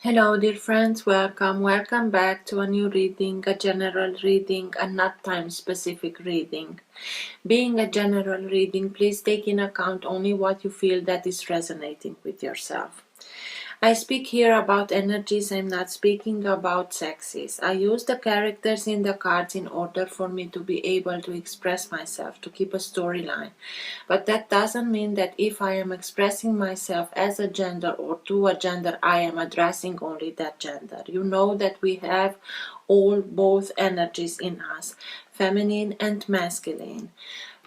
Hello dear friends, welcome back to a new reading, a general reading and not time specific reading. Being a general reading, please take in account only what you feel that is resonating with yourself. I speak here about energies, I'm not speaking about sexes. I use the characters in the cards in order for me to be able to express myself, to keep a storyline. But that doesn't mean that if I am expressing myself as a gender or to a gender, I am addressing only that gender. You know that we have both energies in us, feminine and masculine.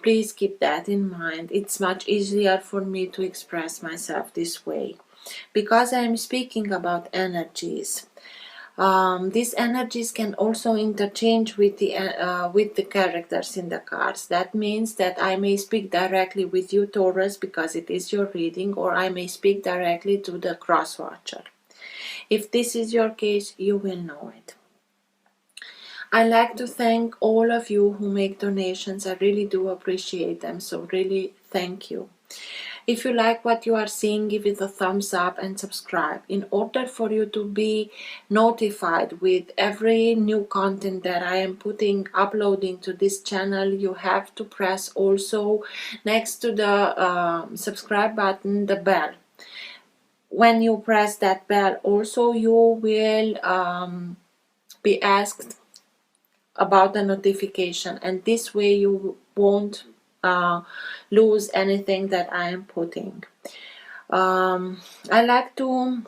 Please keep that in mind. It's much easier for me to express myself this way. Because I am speaking about energies, these energies can also interchange with the characters in the cards. That means that I may speak directly with you, Taurus, because it is your reading, or I may speak directly to the cross watcher. If this is your case, you will know it. I like to thank all of you who make donations. I really do appreciate them, so really thank you. If you like what you are seeing, give it a thumbs up and subscribe. In order for you to be notified with every new content that I am uploading to this channel, you have to press also next to the subscribe button, the bell. When you press that bell, also you will be asked about the notification, and this way you won't lose anything that I am putting. I like to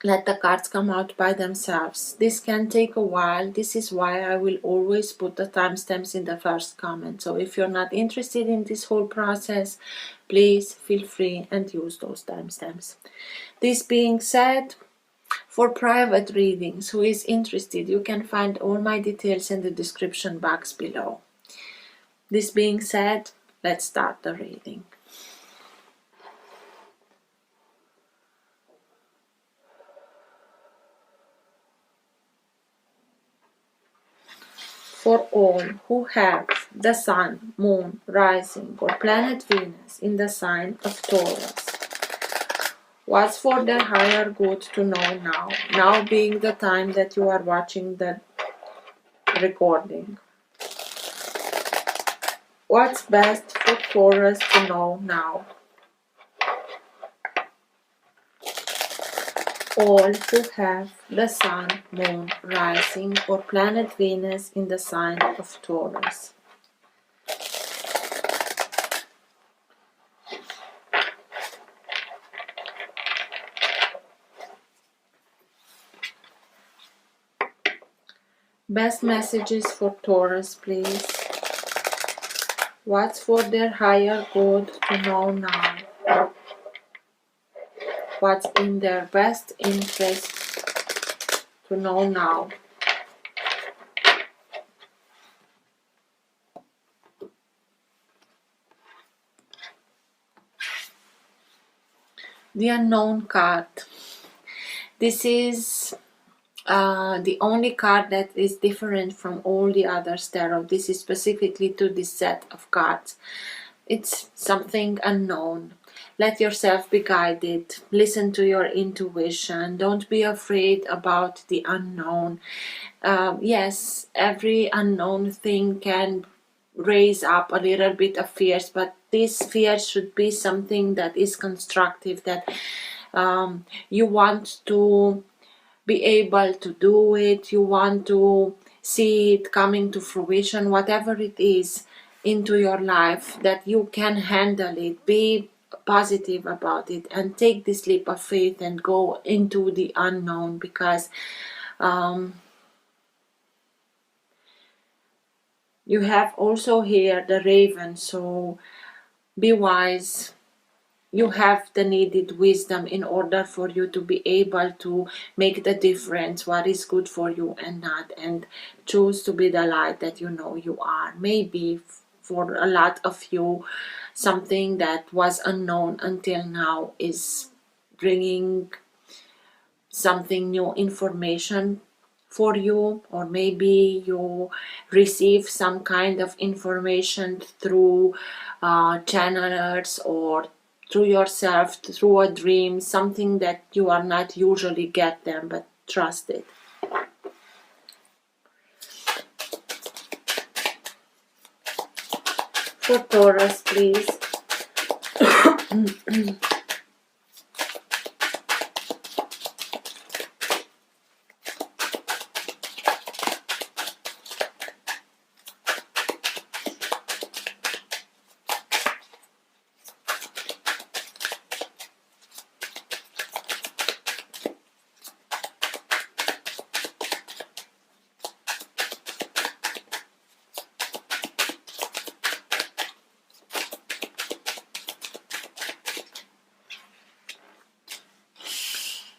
let the cards come out by themselves. This can take a while. This is why I will always put the timestamps in the first comment. So if you're not interested in this whole process, please feel free and use those timestamps. This being said, for private readings, who is interested, you can find all my details in the description box below. This being said, let's start the reading. For all who have the Sun, Moon, Rising or Planet Venus in the sign of Taurus, what's for their higher good to know now? Now being the time that you are watching the recording. What's best for Taurus to know now? All who have the Sun, Moon, Rising or Planet Venus in the sign of Taurus. Best messages for Taurus, please. What's for their higher good to know now? What's in their best interest to know now? The Unknown card. This is the only card that is different from all the others tarot. This is specifically to this set of cards. It's something unknown. Let yourself be guided. Listen to your intuition. Don't be afraid about the unknown. Yes, every unknown thing can raise up a little bit of fears, but this fear should be something that is constructive, that you want to be able to do it, you want to see it coming to fruition, whatever it is into your life, that you can handle it. Be positive about it and take this leap of faith and go into the unknown, because you have also here the Raven, so be wise. You have the needed wisdom in order for you to be able to make the difference, what is good for you and not, and choose to be the light that you know you are. Maybe for a lot of you, something that was unknown until now is bringing something new information for you, or maybe you receive some kind of information through channelers or through yourself, through a dream, something that you are not usually get them, but trust it. For Taurus, please.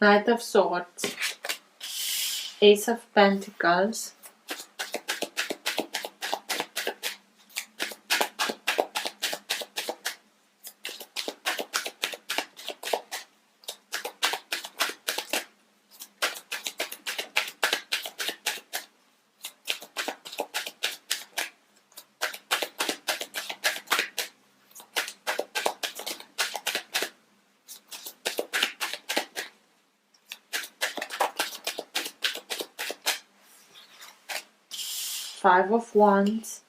9 of Swords, Ace of Pentacles, Five of Wands,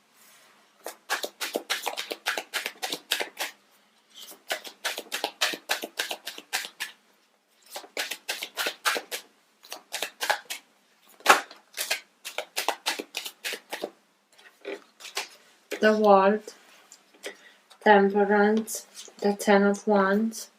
the World, Temperance, the 10 of Wands,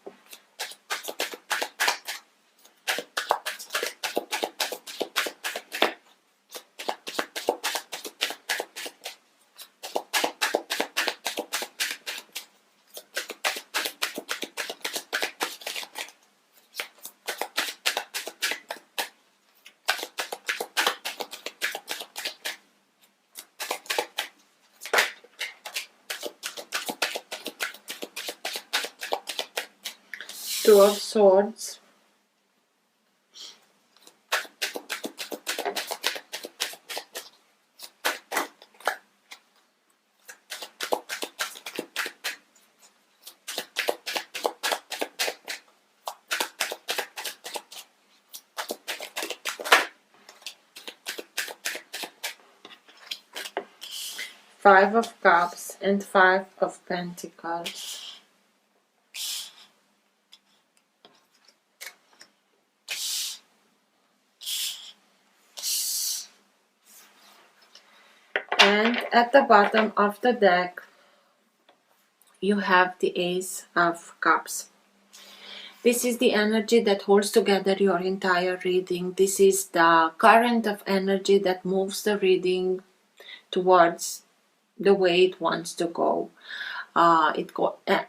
Two of Swords, Five of Cups, and 5 of Pentacles. And at the bottom of the deck, you have the Ace of Cups. This is the energy that holds together your entire reading. This is the current of energy that moves the reading towards the way it wants to go.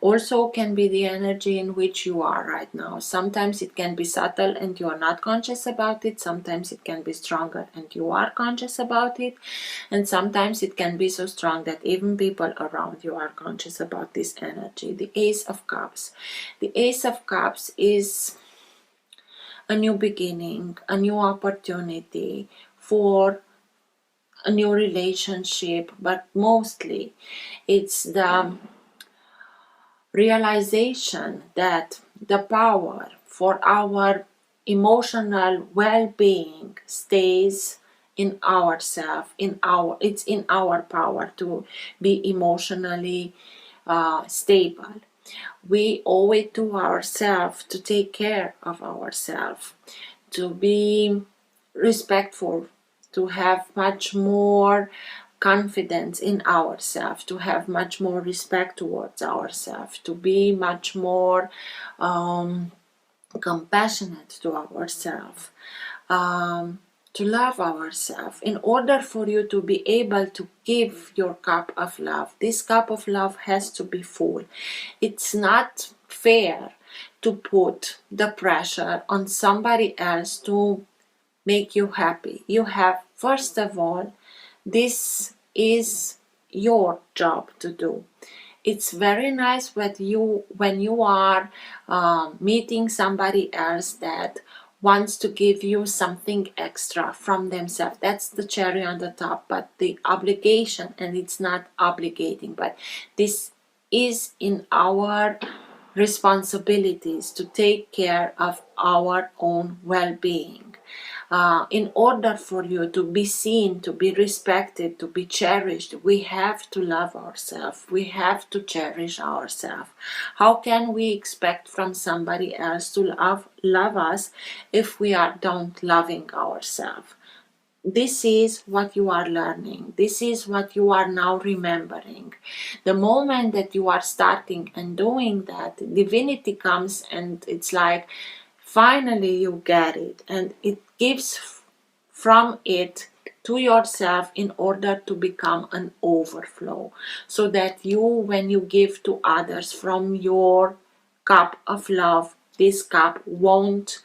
Also can be the energy in which you are right now. Sometimes it can be subtle and you are not conscious about it. Sometimes it can be stronger and you are conscious about it. And sometimes it can be so strong that even people around you are conscious about this energy. The Ace of Cups. The Ace of Cups is a new beginning, a new opportunity for a new relationship, but mostly it's the realization that the power for our emotional well-being stays in ourselves. It's in our power to be emotionally stable. We owe it to ourselves to take care of ourselves, to be respectful, to have much more confidence in ourselves, to have much more respect towards ourselves, to be much more compassionate to ourselves, to love ourselves. In order for you to be able to give your cup of love, this cup of love has to be full. It's not fair to put the pressure on somebody else to make you happy. You have, first of all, this is your job to do. It's very nice when you are meeting somebody else that wants to give you something extra from themselves. That's the cherry on the top, but the obligation, and it's not obligating, but this is in our responsibilities to take care of our own well-being. In order for you to be seen, to be respected, to be cherished, we have to love ourselves. We have to cherish ourselves. How can we expect from somebody else to love us if we don't loving ourselves? This is what you are learning. This is what you are now remembering. The moment that you are starting and doing that, divinity comes and it's like, finally you get it. And it gives from it to yourself in order to become an overflow. So that you, when you give to others from your cup of love, this cup won't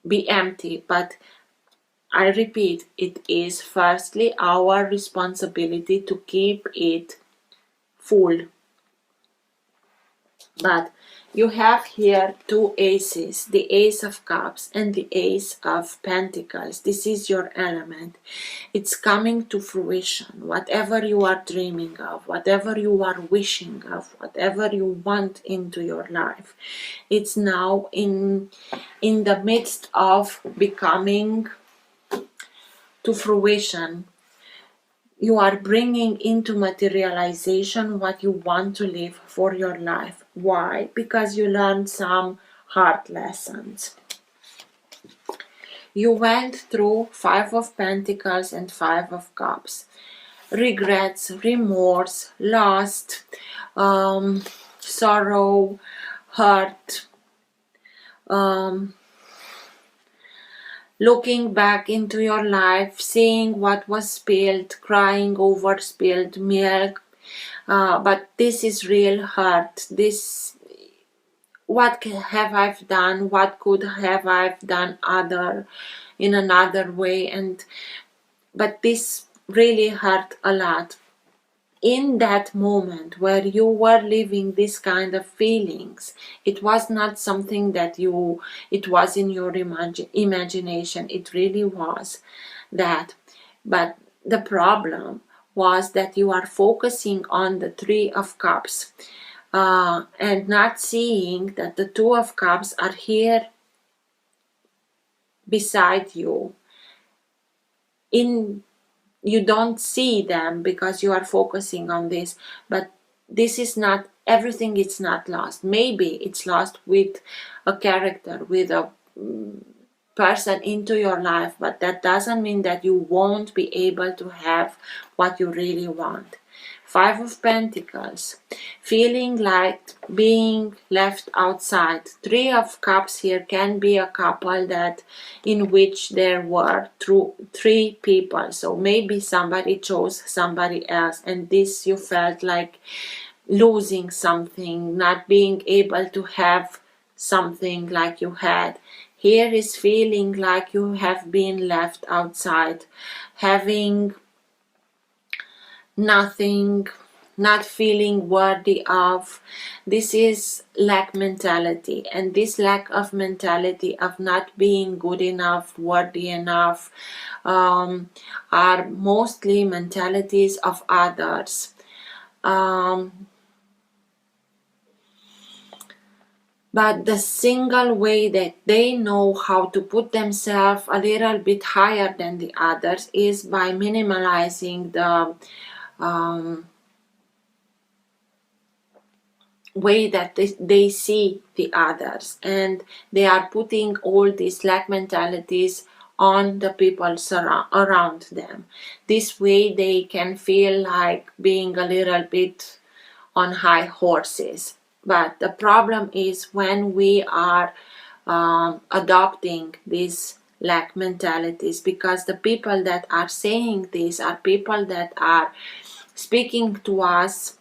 be empty, but I repeat, it is firstly our responsibility to keep it full. But you have here two aces, the Ace of Cups and the Ace of Pentacles. This is your element. It's coming to fruition. Whatever you are dreaming of, whatever you are wishing of, whatever you want into your life, it's now in the midst of becoming to fruition. You are bringing into materialization what you want to live for your life. Why? Because you learned some hard lessons. You went through Five of Pentacles and Five of Cups. Regrets, remorse, lust, sorrow, hurt, looking back into your life, seeing what was spilled, crying over spilled milk. But this is real hurt. This, what have I done? What could have I done in another way? But this really hurt a lot. In that moment where you were living this kind of feelings, it was not something that it was in your imagination. It really was that. But the problem was that you are focusing on the Three of Cups and not seeing that the Two of Cups are here beside you. You don't see them because you are focusing on this, but this is not everything. It's not lost. Maybe it's lost with a character, with a person into your life, but that doesn't mean that you won't be able to have what you really want. Five of Pentacles, feeling like being left outside. Three of Cups here can be a couple that in which there were three people. So maybe somebody chose somebody else, and this you felt like losing something, not being able to have something like you had. Here is feeling like you have been left outside, having nothing, not feeling worthy of. This is lack mentality, and this lack of mentality of not being good enough, worthy enough, are mostly mentalities of others. But the single way that they know how to put themselves a little bit higher than the others is by minimalizing the way that they see the others, and they are putting all these lack mentalities on the people around them. This way they can feel like being a little bit on high horses. But the problem is when we are adopting these lack mentalities, because the people that are saying this are people that are speaking to us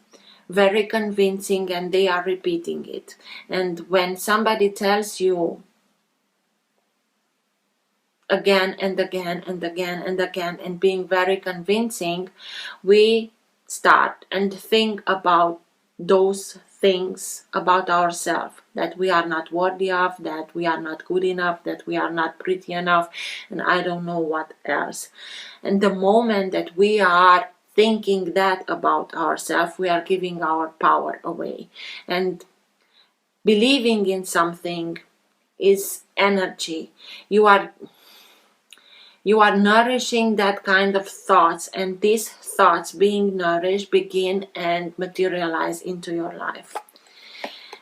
very convincing, and they are repeating it. And when somebody tells you again and again and again and again and being very convincing, we start and think about those things about ourselves, that we are not worthy of, that we are not good enough, that we are not pretty enough, and I don't know what else. And the moment that we are thinking that about ourselves, we are giving our power away. And believing in something is energy. You are nourishing that kind of thoughts, and these thoughts being nourished begin and materialize into your life.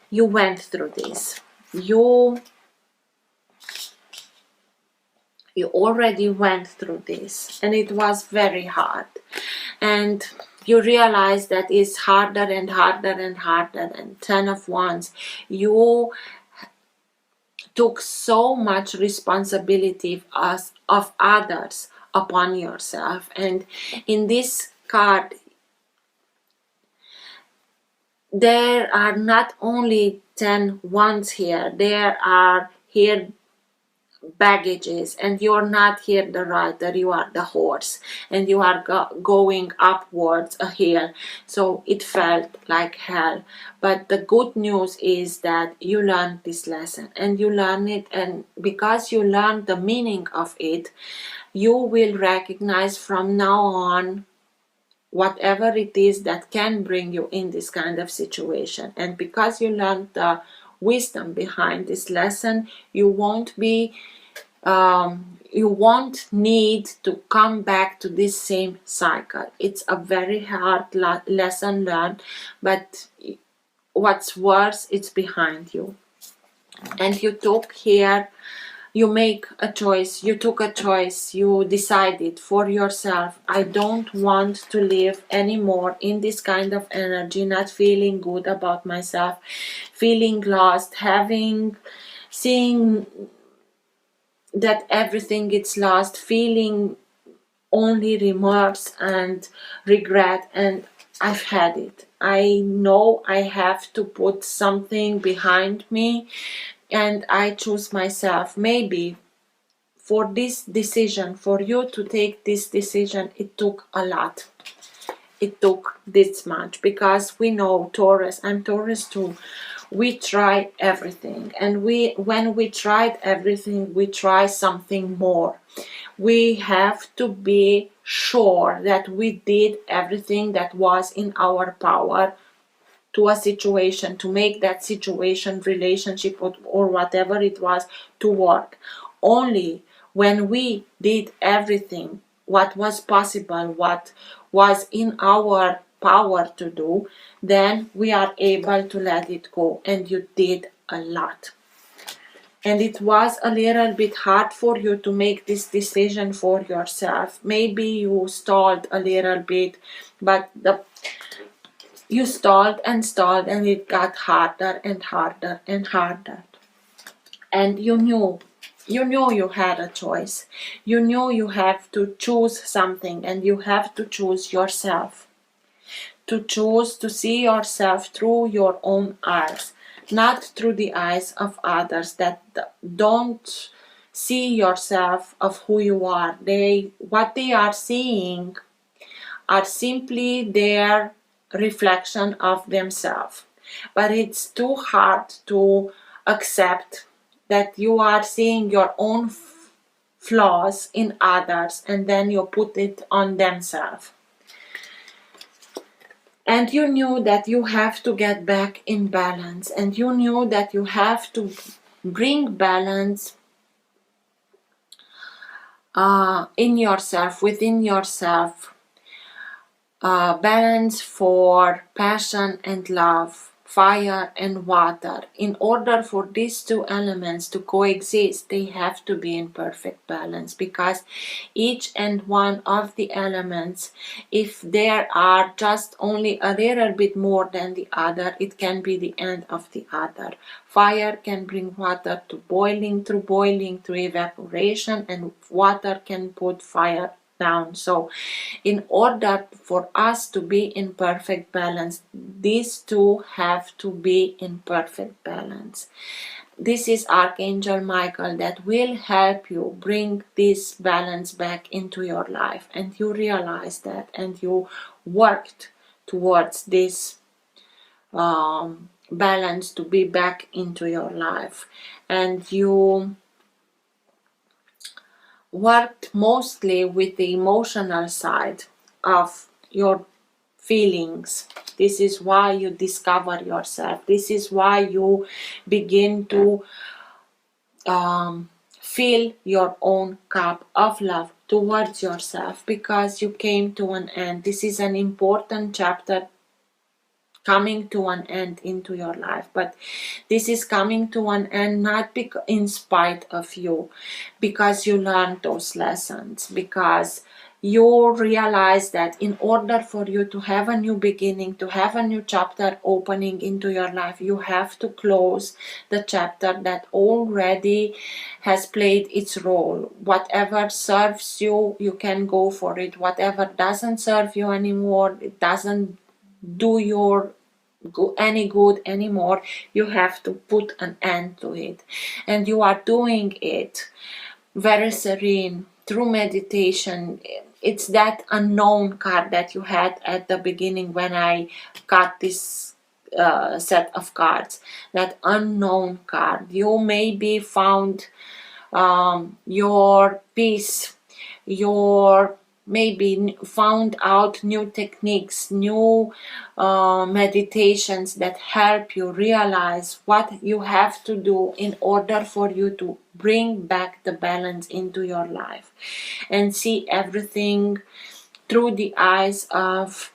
You went through this. You already went through this, and it was very hard. And you realize that it's harder and harder and harder, and 10 of Wands. You took so much responsibility of others upon yourself. And in this card, there are not only 10 Wands here, there are here baggages, and you're not here the rider, you are the horse, and you are going upwards a hill. So it felt like hell, but the good news is that you learned this lesson, and you learn it, and because you learned the meaning of it, you will recognize from now on whatever it is that can bring you in this kind of situation. And because you learned the wisdom behind this lesson, you won't need to come back to this same cycle. It's a very hard lesson learned, but what's worse, it's behind you. And you make a choice, you took a choice, you decided for yourself, I don't want to live anymore in this kind of energy, not feeling good about myself, feeling lost, seeing that everything gets lost, feeling only remorse and regret, and I've had it. I know I have to put something behind me, and I choose myself. Maybe for this decision, for you to take this decision, it took a lot. It took this much, because we know Taurus, I'm Taurus too, we try everything, and when we tried everything, we try something more. We have to be sure that we did everything that was in our power to a situation, to make that situation, relationship, or whatever it was, to work. Only when we did everything what was possible, what was in our power to do, then we are able to let it go. And you did a lot. And it was a little bit hard for you to make this decision for yourself. Maybe you stalled a little bit, but you stalled, and it got harder and harder and harder. And you knew you had a choice. You knew you have to choose something, and you have to choose yourself. To choose to see yourself through your own eyes, not through the eyes of others that don't see yourself of who you are. What they are seeing are simply their reflection of themselves. But it's too hard to accept that you are seeing your own flaws in others, and then you put it on themselves. And you knew that you have to get back in balance, and you knew that you have to bring balance in yourself, within yourself. Balance for passion and love, fire and water. In order for these two elements to coexist, they have to be in perfect balance, because each and one of the elements, if there are just only a little bit more than the other, it can be the end of the other. Fire can bring water to boiling, through evaporation, and water can put fire down. So in order for us to be in perfect balance, these two have to be in perfect balance. This is Archangel Michael that will help you bring this balance back into your life, and you realize that, and you worked towards this balance to be back into your life, and you worked mostly with the emotional side of your feelings. This is why you discover yourself. This is why you begin to fill your own cup of love towards yourself, because you came to an end. This is an important chapter coming to an end into your life, but this is coming to an end not in spite of you, because you learned those lessons, because you realize that in order for you to have a new beginning, to have a new chapter opening into your life, you have to close the chapter that already has played its role. Whatever serves you, you can go for it. Whatever doesn't serve you anymore, it doesn't do your any good anymore, you have to put an end to it. And you are doing it very serene through meditation. It's that unknown card that you had at the beginning when I got this set of cards, that unknown card. You maybe found your peace, your maybe found out new techniques, new meditations that help you realize what you have to do in order for you to bring back the balance into your life and see everything through the eyes of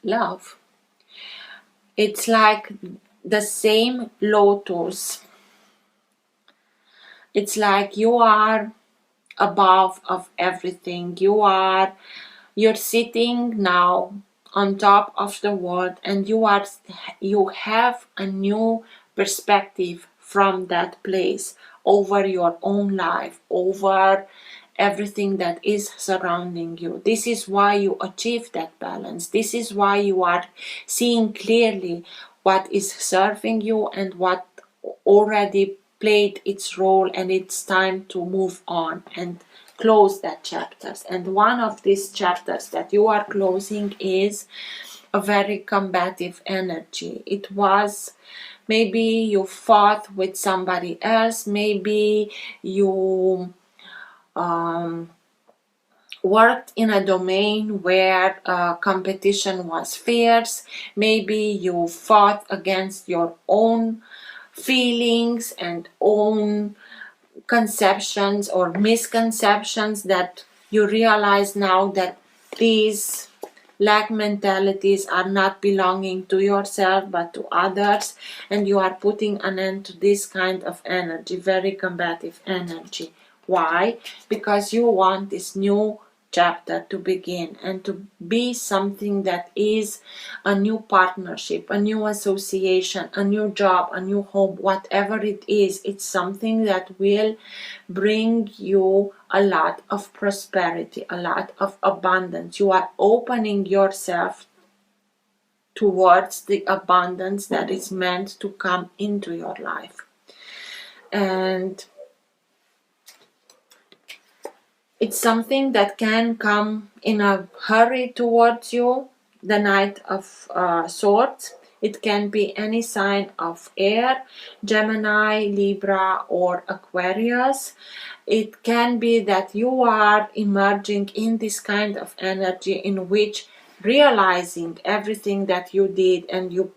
love. It's like the same lotus. It's like you are above of everything. You're sitting now on top of the world, and you have a new perspective from that place over your own life, over everything that is surrounding you. This is why you achieve that balance. This is why you are seeing clearly what is serving you and what already played its role, and it's time to move on and close that chapters. And one of these chapters that you are closing is a very combative energy. It was maybe you fought with somebody else, maybe you worked in a domain where competition was fierce, maybe you fought against your own feelings and own conceptions or misconceptions, that you realize now that these lack mentalities are not belonging to yourself but to others, and you are putting an end to this kind of energy, very combative energy. Why? Because you want this new chapter to begin and to be something that is a new partnership, a new association, a new job, a new home, whatever it is. It's something that will bring you a lot of prosperity, a lot of abundance. You are opening yourself towards the abundance that is meant to come into your life. And it's something that can come in a hurry towards you, the Knight of Swords. It can be any sign of air, Gemini, Libra, or Aquarius. It can be that you are emerging in this kind of energy in which realizing everything that you did and you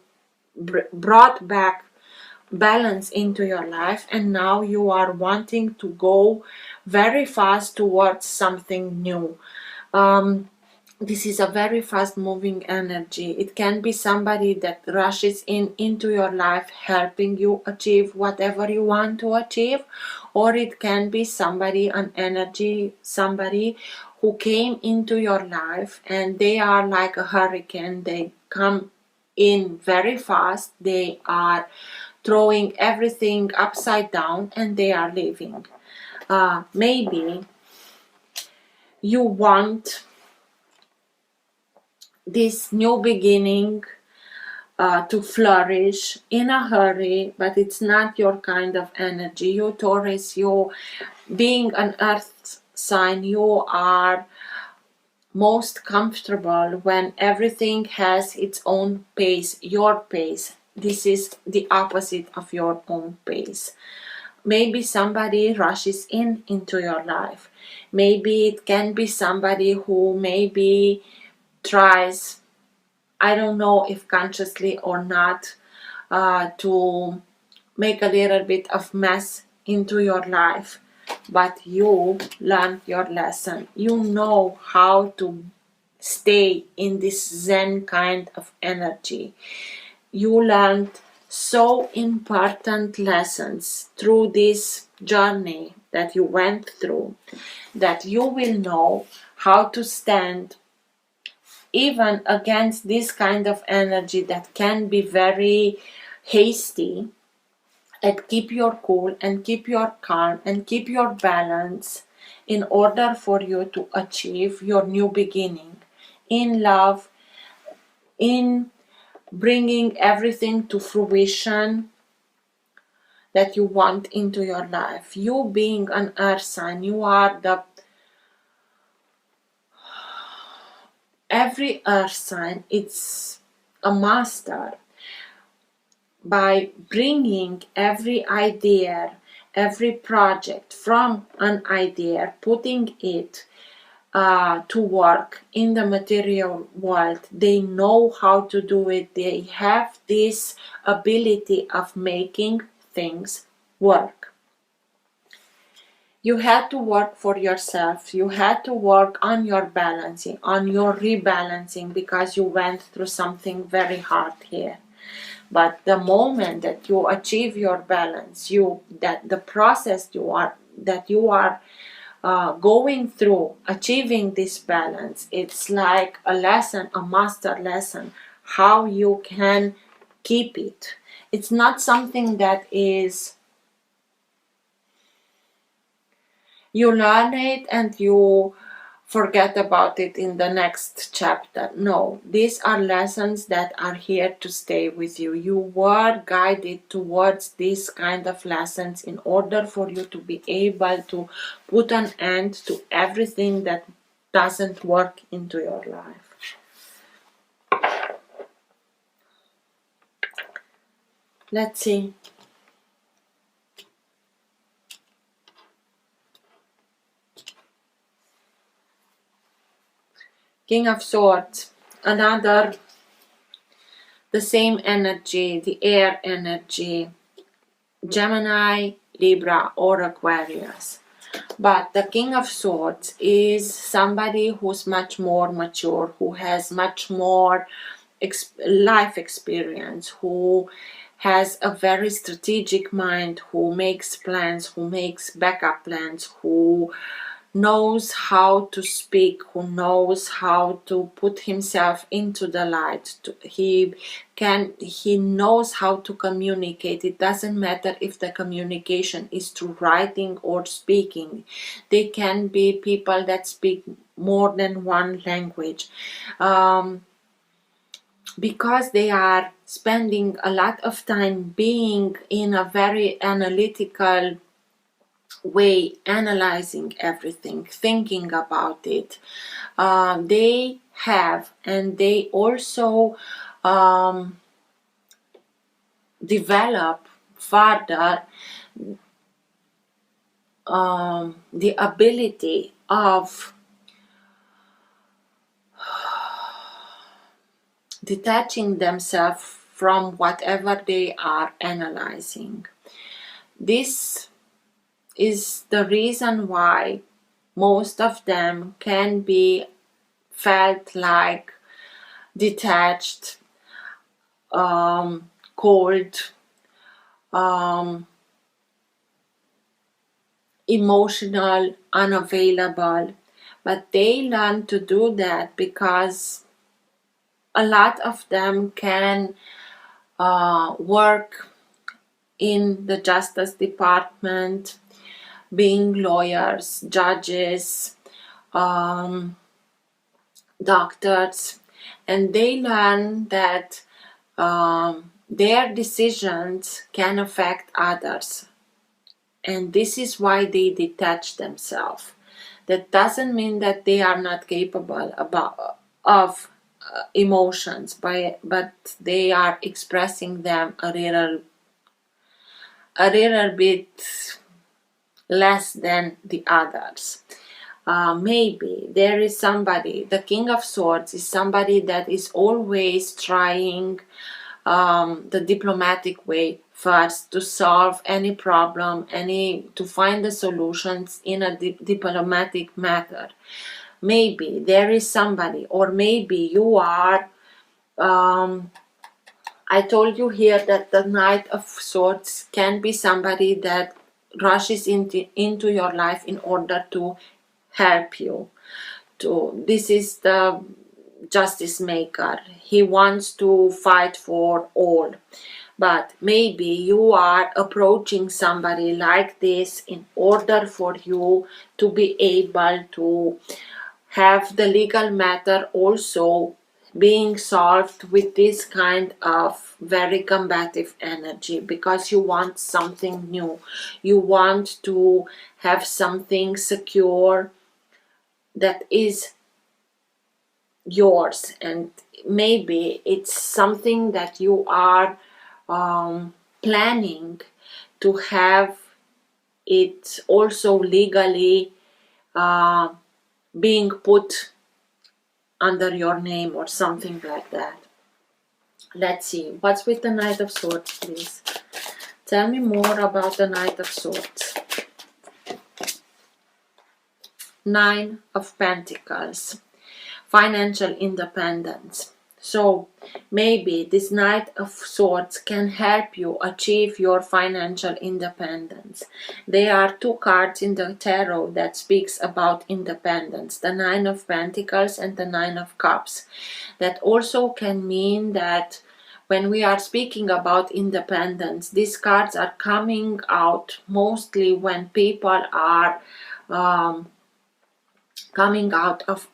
brought back balance into your life, and now you are wanting to go very fast towards something new. This is a very fast moving energy. It can be somebody that rushes into your life helping you achieve whatever you want to achieve, or it can be somebody, an energy, somebody who came into your life and they are like a hurricane. They come in very fast, they are throwing everything upside down, and they are leaving. Maybe you want this new beginning to flourish in a hurry, but it's not your kind of energy. You Taurus, you being an earth sign, you are most comfortable when everything has its own pace, your pace. This is the opposite of your own pace. Maybe somebody rushes into your life. Maybe it can be somebody who maybe tries, I don't know if consciously or not, to make a little bit of mess into your life, but you learned your lesson. You know how to stay in this Zen kind of energy. You learned so important lessons through this journey that you went through, that you will know how to stand even against this kind of energy that can be very hasty, and keep your cool and keep your calm and keep your balance in order for you to achieve your new beginning in love, in bringing everything to fruition that you want into your life. You being an earth sign, you are the every earth sign, it's a master by bringing every idea, every project from an idea, putting it to work in the material world. They know how to do it. They have this ability of making things work. You had to work for yourself. You had to work on your balancing, on your rebalancing, because you went through something very hard here. But the moment that you achieve your balance, that the process that you are going through achieving this balance, it's like a lesson, a master lesson, how you can keep it. It's not something that is you learn it and you forget about it in the next chapter. No, these are lessons that are here to stay with you. You were guided towards these kind of lessons in order for you to be able to put an end to everything that doesn't work into your life. Let's see. King of Swords, another, the same energy, the air energy, Gemini, Libra, or Aquarius. But the King of Swords is somebody who's much more mature, who has much more life experience, who has a very strategic mind, who makes plans, who makes backup plans, who knows how to speak, who knows how to put himself into the light. He knows how to communicate. It doesn't matter if the communication is through writing or speaking. They can be people that speak more than one language. Because they are spending a lot of time being in a very analytical way, analyzing everything, thinking about it. They have, and they also develop further the ability of detaching themselves from whatever they are analyzing. This is the reason why most of them can be felt like detached, cold, emotional, unavailable. But they learn to do that because a lot of them can work in the Justice Department, being lawyers, judges, doctors, and they learn that their decisions can affect others. And this is why they detach themselves. That doesn't mean that they are not capable of emotions, but they are expressing them a little bit less than the others. Maybe there is somebody, the King of Swords is somebody that is always trying the diplomatic way first to solve any problem, to find the solutions in a diplomatic matter. Maybe there is somebody, or maybe you are. I told you here that the Knight of Swords can be somebody that rushes into your life in order to help you. This is the justice maker. He wants to fight for all. But maybe you are approaching somebody like this in order for you to be able to have the legal matter also being solved with this kind of very combative energy, because you want something new. You want to have something secure that is yours, and maybe it's something that you are planning to have it also legally being put under your name or something like that. Let's see, what's with the Knight of Swords, please? Tell me more about the Knight of Swords. Nine of Pentacles, financial independence. So maybe this Knight of Swords can help you achieve your financial independence. There are two cards in the tarot that speaks about independence, the Nine of Pentacles and the Nine of Cups. That also can mean that when we are speaking about independence, these cards are coming out mostly when people are coming out of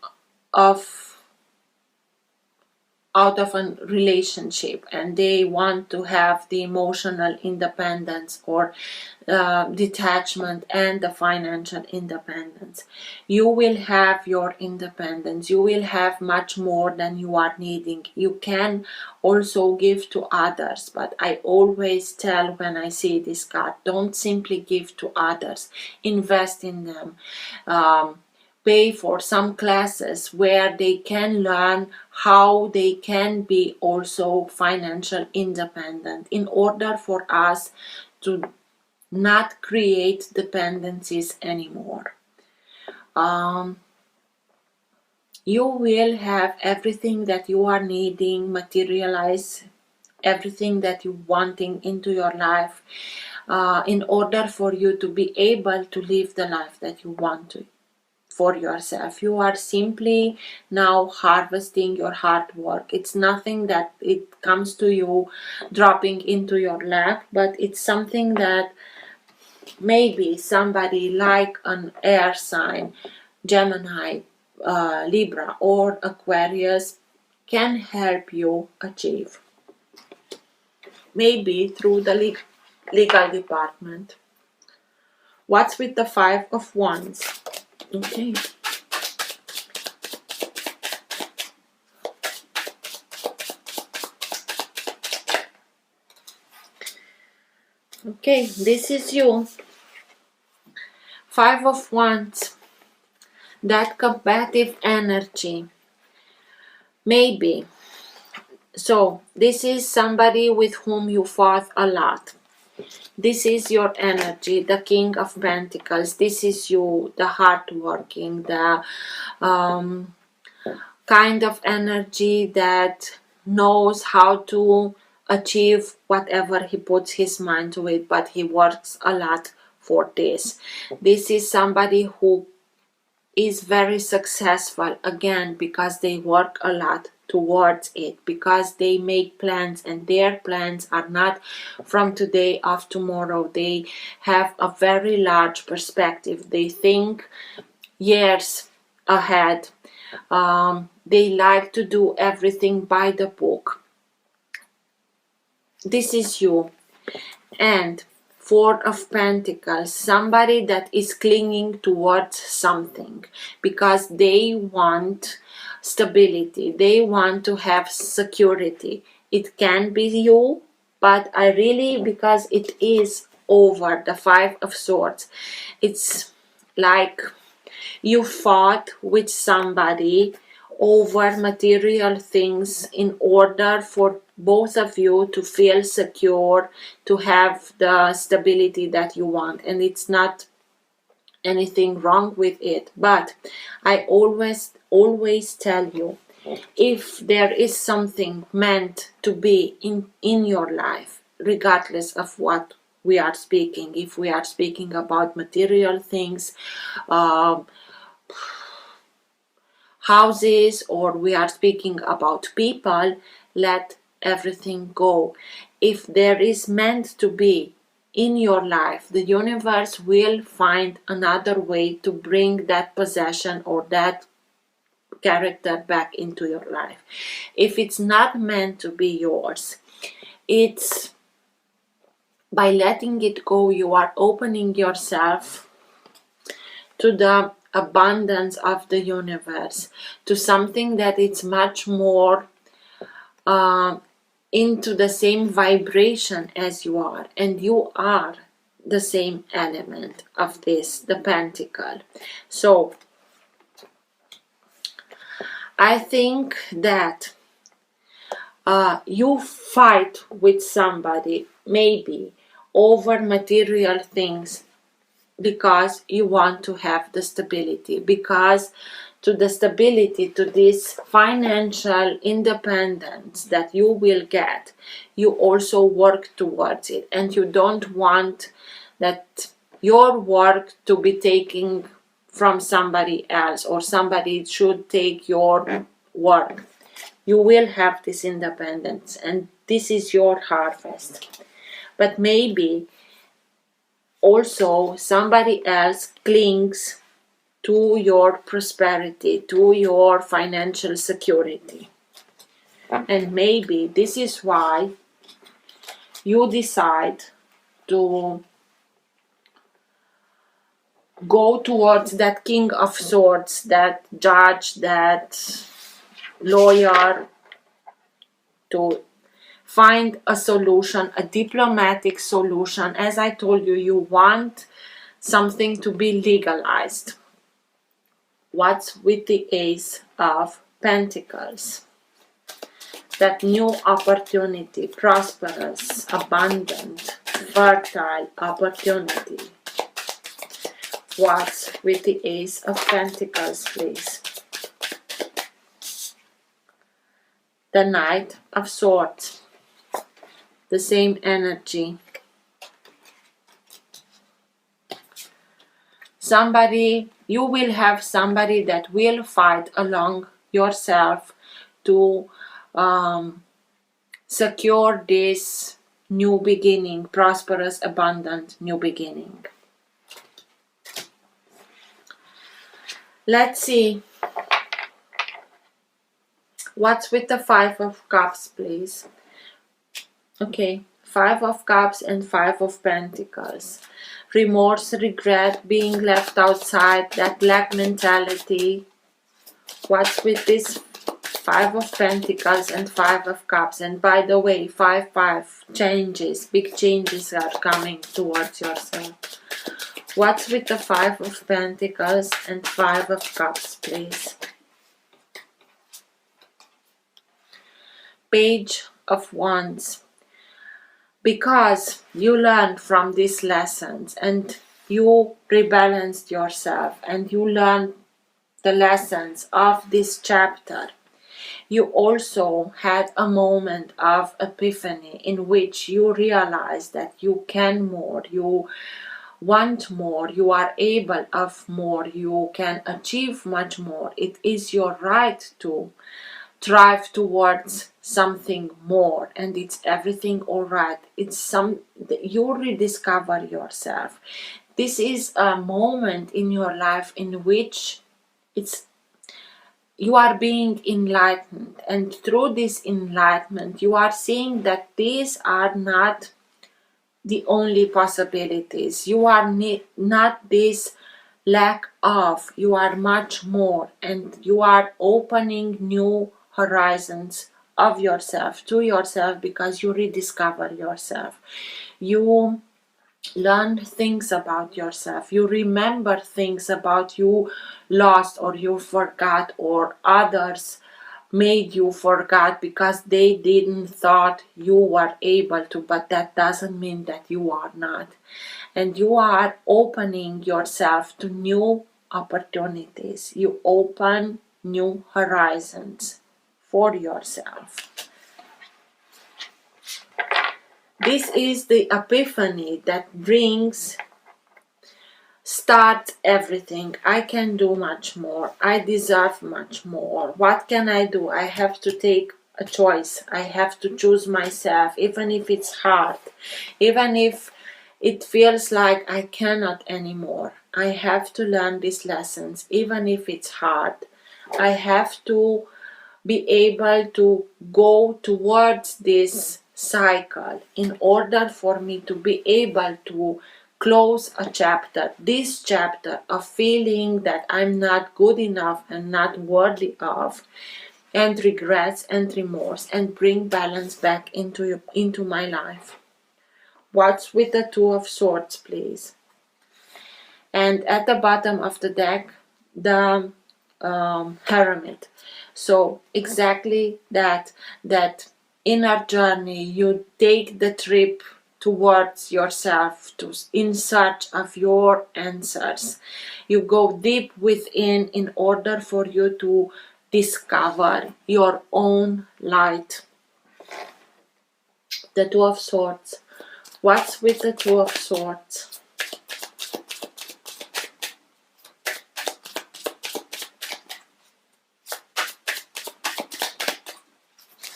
a relationship, and they want to have the emotional independence or detachment and the financial independence. You will have your independence. You will have much more than you are needing. You can also give to others, but I always tell when I see this card, don't simply give to others, invest in them. Pay for some classes where they can learn how they can be also financial independent, in order for us to not create dependencies anymore. You will have everything that you are needing, materialize everything that you wanting into your life, in order for you to be able to live the life that you want to for yourself. You are simply now harvesting your hard work. It's nothing that it comes to you dropping into your lap, but it's something that maybe somebody like an air sign, Gemini, Libra or Aquarius can help you achieve. Maybe through the legal department. What's with the Five of Wands? Okay. Okay, this is you. Five of Wands. That combative energy. Maybe. So, this is somebody with whom you fought a lot. This is your energy, the King of Pentacles. This is you, the hardworking, the kind of energy that knows how to achieve whatever he puts his mind to it, but he works a lot for this. This is somebody who is very successful, again, because they work a lot towards it, because they make plans, and their plans are not from today of tomorrow. They have a very large perspective. They think years ahead. They like to do everything by the book. This is you. And Four of Pentacles, somebody that is clinging towards something because they want stability, they want to have security. It can be you, but I really, because it is over, the Five of Swords, it's like You fought with somebody over material things in order for both of you to feel secure, to have the stability that you want. And it's not anything wrong with it. But I always tell you, if there is something meant to be in your life, regardless of what we are speaking, if we are speaking about material things, um, houses, or we are speaking about people, let everything go. If there is meant to be in your life, the universe will find another way to bring that possession or that character back into your life. If it's not meant to be yours, it's by letting it go, you are opening yourself to the abundance of the universe, to something that it's much more into the same vibration as you are, and you are the same element of this, the pentacle. So I think that you fight with somebody maybe over material things because you want to have the stability, because to the stability, to this financial independence that you will get, you also work towards it, and you don't want that your work to be taken from somebody else, or somebody should take your work. You will have this independence, and this is your harvest. But maybe also somebody else clings to your prosperity, to your financial security. And maybe this is why you decide to go towards that King of Swords, that judge, that lawyer, to find a solution, a diplomatic solution. As I told you, you want something to be legalized. What's with the Ace of Pentacles? That new opportunity, prosperous, abundant, fertile opportunity. What's with the Ace of Pentacles, please? The Knight of Swords. The same energy. You will have somebody that will fight along yourself to secure this new beginning, prosperous, abundant new beginning. Let's see. What's with the Five of Cups, please? Okay, Five of Cups and Five of Pentacles. Remorse, regret, being left outside, that lack mentality. What's with this Five of Pentacles and Five of Cups? And by the way, 5-5 changes, big changes are coming towards yourself. What's with the Five of Pentacles and Five of Cups, please? Page of Wands. Because you learned from these lessons and you rebalanced yourself and you learned the lessons of this chapter, you also had a moment of epiphany in which you realized that you can more, you want more, you are able of more, you can achieve much more. It is your right to drive towards something more, and it's everything all right. You rediscover yourself. This is a moment in your life in which you are being enlightened, and through this enlightenment you are seeing that these are not the only possibilities. You are not this lack of, you are much more, and you are opening new horizons of yourself, to yourself, because you rediscover yourself. You learn things about yourself. You remember things about you lost or you forgot, or others made you forget because they didn't thought you were able to, but that doesn't mean that you are not. And you are opening yourself to new opportunities. You open new horizons for yourself. This is the epiphany that brings start everything. I can do much more. I deserve much more. What can I do? I have to take a choice. I have to choose myself, even if it's hard, even if it feels like I cannot anymore. I have to learn these lessons, even if it's hard. I have to be able to go towards this cycle in order for me to be able to close a chapter, this chapter of feeling that I'm not good enough and not worthy of, and regrets and remorse, and bring balance back into my life. What's with the Two of Swords, please? And at the bottom of the deck, the Hermit. So exactly that inner journey, you take the trip towards yourself, to in search of your answers. You go deep within in order for you to discover your own light. The Two of Swords. What's with the Two of Swords?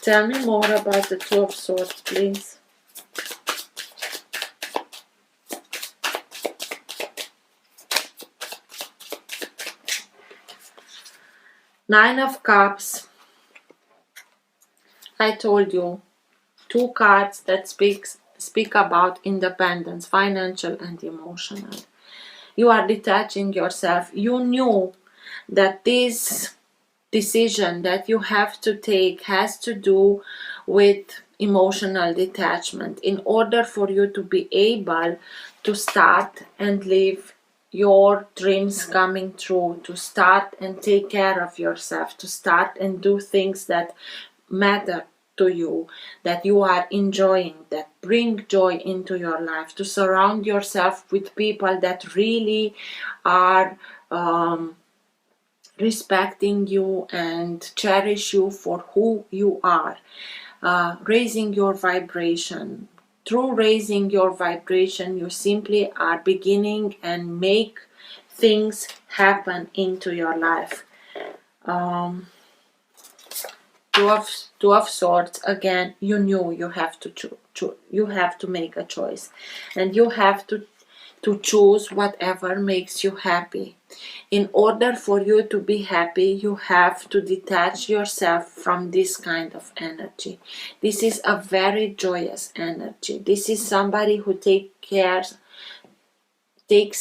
Tell me more about the Two of Swords, please. Nine of Cups. I told you, two cards that speak about independence, financial and emotional. You are detaching yourself. You knew that this decision that you have to take has to do with emotional detachment in order for you to be able to start and live your dreams coming true, to start and take care of yourself, to start and do things that matter to you, that you are enjoying, that bring joy into your life, to surround yourself with people that really are respecting you and cherish you for who you are. Raising your vibration. Through raising your vibration, you simply are beginning and make things happen into your life. Two of Swords, again, you knew you have to you have to make a choice, and you have to choose whatever makes you happy. In order for you to be happy, you have to detach yourself from this kind of energy. This is a very joyous energy. This is somebody who takes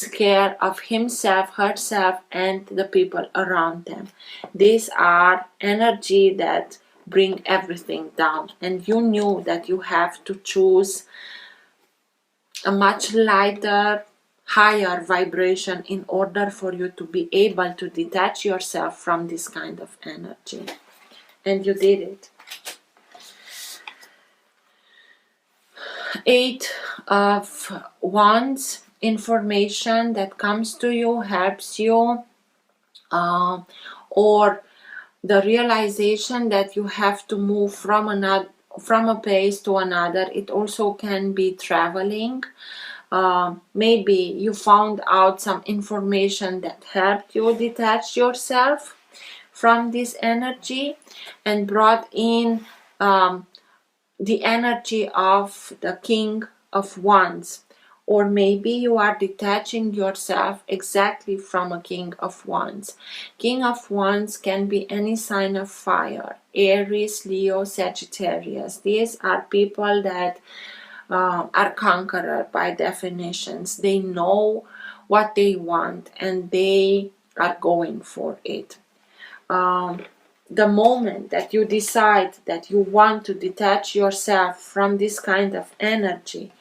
care of himself, herself, and the people around them. These are energy that bring everything down, and you knew that you have to choose a much lighter, higher vibration in order for you to be able to detach yourself from this kind of energy. And you did it. Eight of Wands. Information that comes to you, helps you, or the realization that you have to move from a place to another. It also can be traveling. Maybe you found out some information that helped you detach yourself from this energy and brought in the energy of the King of Wands. Or maybe you are detaching yourself exactly from a King of Wands. King of Wands can be any sign of fire: Aries, Leo, Sagittarius. These are people that are conqueror by definitions. They know what they want and they are going for it. the moment that you decide that you want to detach yourself from this kind of energy,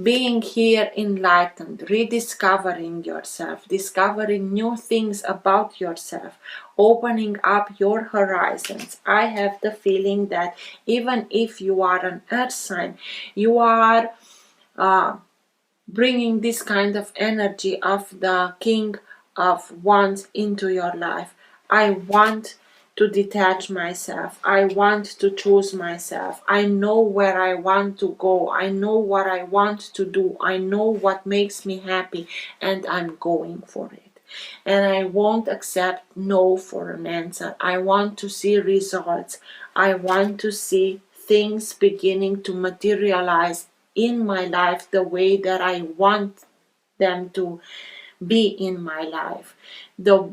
being here enlightened, rediscovering yourself, discovering new things about yourself, opening up your horizons, I have the feeling that even if you are an earth sign, you are bringing this kind of energy of the King of Wands into your life. I want to detach myself. I want to choose myself. I know where I want to go. I know what I want to do. I know what makes me happy, and I'm going for it. And I won't accept no for an answer. I want to see results. I want to see things beginning to materialize in my life the way that I want them to be in my life, the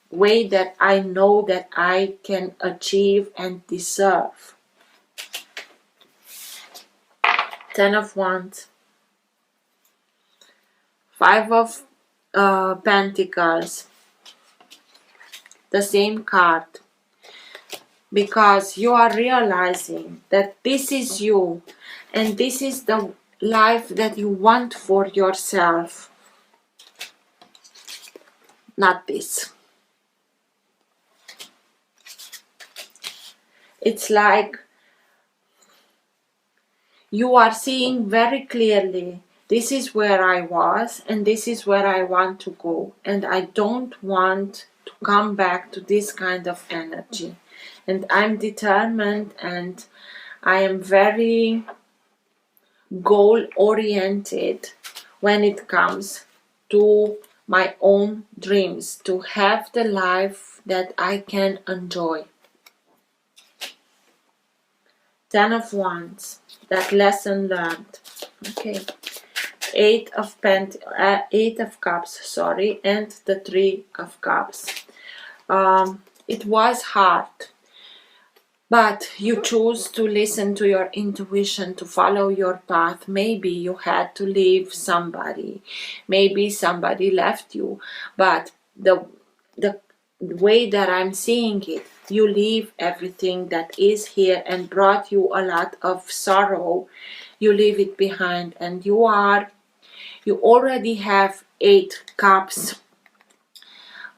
way that I know that I can achieve and deserve. Ten of Wands, Five of Pentacles, the same card, because you are realizing that this is you and this is the life that you want for yourself, not this. It's like you are seeing very clearly, this is where I was and this is where I want to go, and I don't want to come back to this kind of energy. And I'm determined, and I am very goal oriented when it comes to my own dreams, to have the life that I can enjoy. Ten of Wands, that lesson learned. Okay. Eight of Cups, sorry, and the Three of Cups. It was hard, but you choose to listen to your intuition, to follow your path. Maybe you had to leave somebody, maybe somebody left you, but the way that I'm seeing it, you leave everything that is here and brought you a lot of sorrow. You leave it behind, and you already have 8 cups,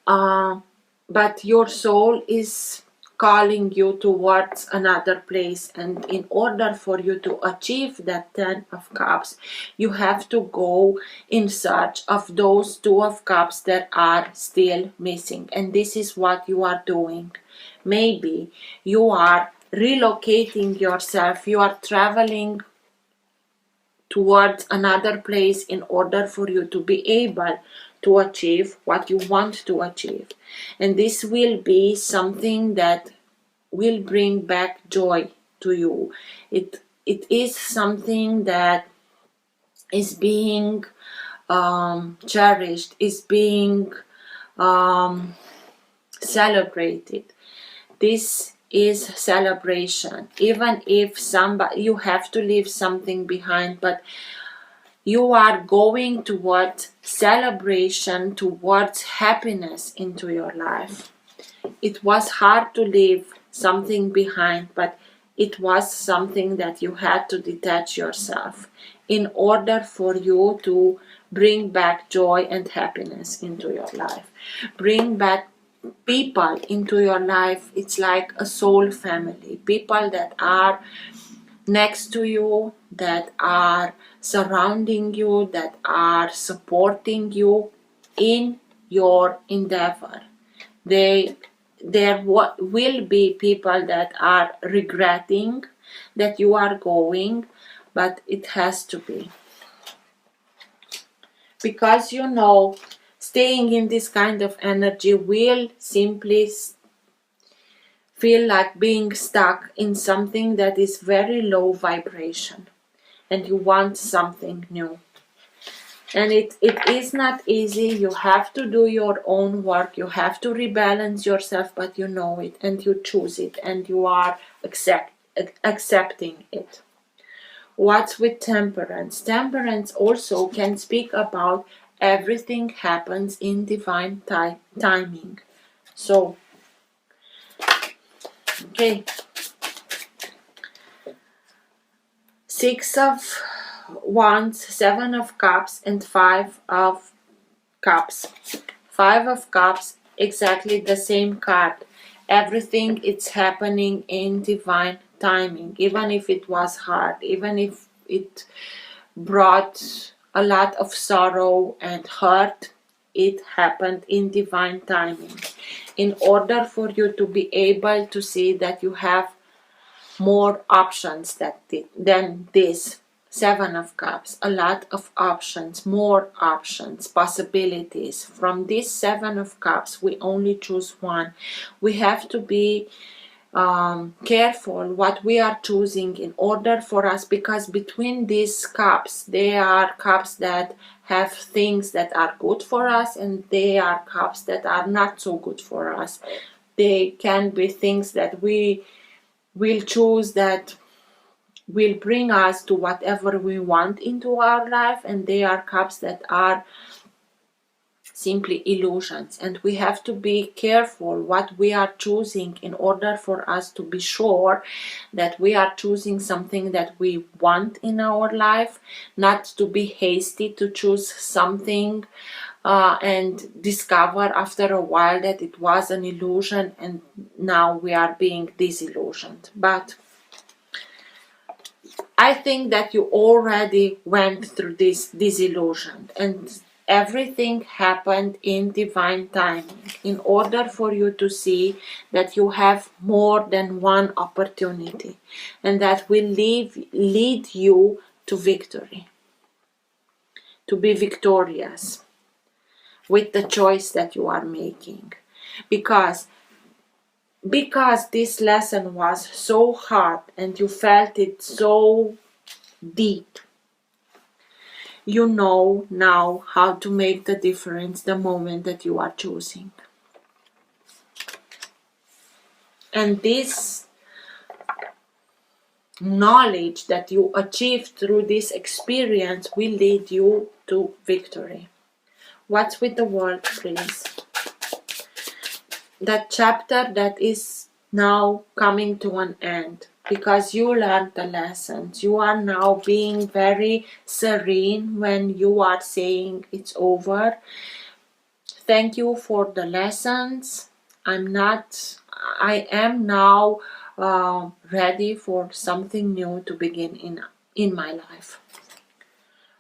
but your soul is calling you towards another place, and in order for you to achieve that 10 of Cups, you have to go in search of those 2 of Cups that are still missing, and this is what you are doing. Maybe you are relocating yourself, you are traveling towards another place in order for you to be able to achieve what you want to achieve. And this will be something that will bring back joy to you. It is something that is being cherished, is being celebrated. This is celebration. Even if you have to leave something behind, but you are going towards celebration, towards happiness into your life. It was hard to leave something behind, but it was something that you had to detach yourself in order for you to bring back joy and happiness into your life. Bring back people into your life. It's like a soul family. People that are next to you, that are surrounding you, that are supporting you in your endeavor. There will be people that are regretting that you are going, but it has to be. Because staying in this kind of energy will simply feel like being stuck in something that is very low vibration, and you want something new. And it is not easy. You have to do your own work. You have to rebalance yourself, but you know it and you choose it and you are accepting it. What's with Temperance? Temperance also can speak about everything happens in divine timing. So Okay. 6 of Wands, 7 of Cups, and 5 of Cups. 5 of Cups, exactly the same card. Everything is happening in divine timing, even if it was hard, even if it brought a lot of sorrow and hurt, it happened in divine timing. In order for you to be able to see that you have more options than this 7 of Cups, a lot of options, more options, possibilities. From this 7 of Cups, we only choose one. We have to be careful what we are choosing in order for us, because between these cups, there are cups that have things that are good for us, and there are cups that are not so good for us. They can be things that we will choose that will bring us to whatever we want into our life, and there are cups that are simply illusions, and we have to be careful what we are choosing in order for us to be sure that we are choosing something that we want in our life, not to be hasty to choose something and discover after a while that it was an illusion and now we are being disillusioned. But I think that you already went through this disillusion, and everything happened in divine timing in order for you to see that you have more than one opportunity, and that will lead you to victory, to be victorious with the choice that you are making. Because this lesson was so hard and you felt it so deep, you know now how to make the difference the moment that you are choosing. And this knowledge that you achieved through this experience will lead you to victory. What's with the world, please? That chapter that is now coming to an end, because you learned the lessons. You are now being very serene when you are saying it's over. Thank you for the lessons. I am now ready for something new to begin in my life.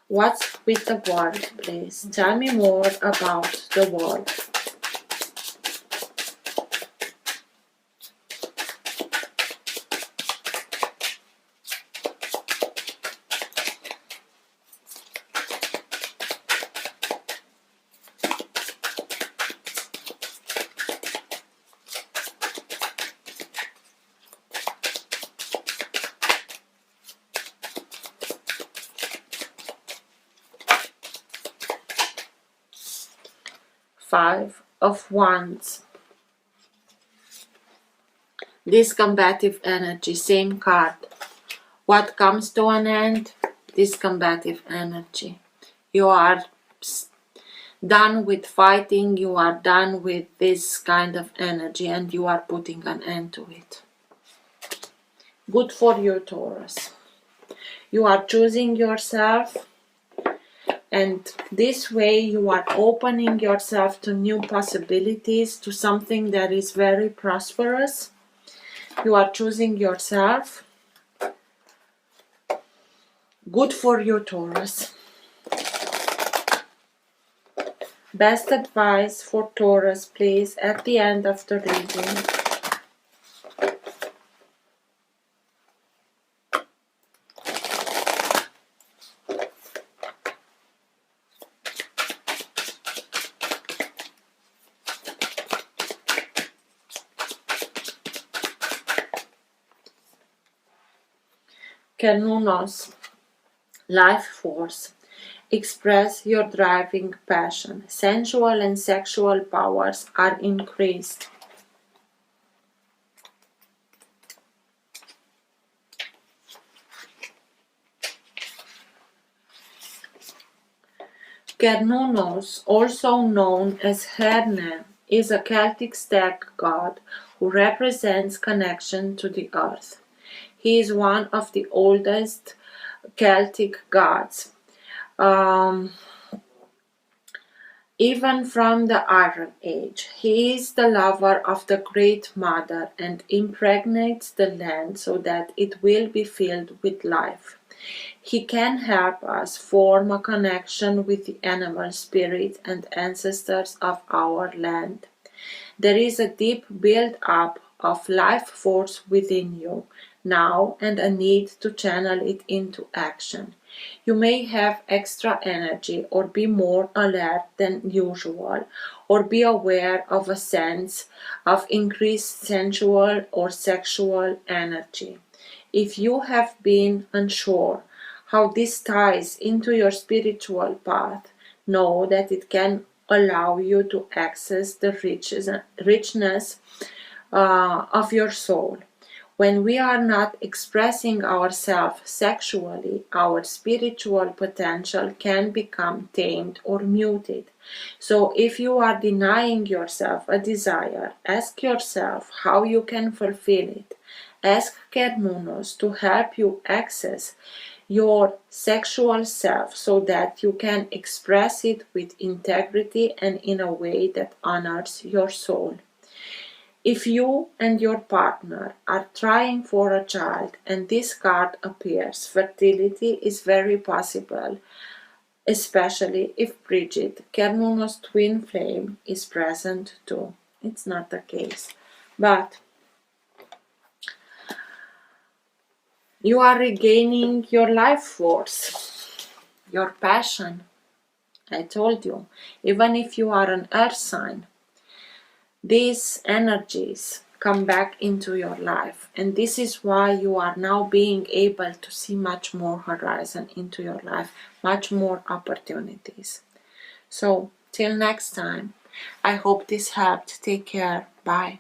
What's with the world, please? Tell me more about the world. Five of Wands. This combative energy, same card. What comes to an end? This combative energy. You are done with fighting, you are done with this kind of energy, and you are putting an end to it. Good for you, Taurus. You are choosing yourself, and this way you are opening yourself to new possibilities, to something that is very prosperous. You are choosing yourself. Good for you, Taurus. Best advice for Taurus, please, at the end of the reading. Kernunos, life force. Express your driving passion. Sensual and sexual powers are increased. Kernunos, also known as Herne, is a Celtic stag god who represents connection to the earth. He is one of the oldest Celtic gods. Um, Even from the Iron Age, he is the lover of the Great Mother and impregnates the land so that it will be filled with life. He can help us form a connection with the animal spirits and ancestors of our land. There is a deep build-up of life force within you now and a need to channel it into action. You may have extra energy or be more alert than usual or be aware of a sense of increased sensual or sexual energy. If you have been unsure how this ties into your spiritual path, know that it can allow you to access the richness of your soul. When we are not expressing ourselves sexually, our spiritual potential can become tamed or muted. So, if you are denying yourself a desire, ask yourself how you can fulfill it. Ask Kernunos to help you access your sexual self so that you can express it with integrity and in a way that honors your soul. If you and your partner are trying for a child and this card appears, fertility is very possible, especially if Bridget, Kernunos twin flame, is present too. It's not the case. But you are regaining your life force, your passion. I told you, even if you are an earth sign, these energies come back into your life, and this is why you are now being able to see much more horizon into your life, much more opportunities. So till next time, I hope this helped. Take care. Bye.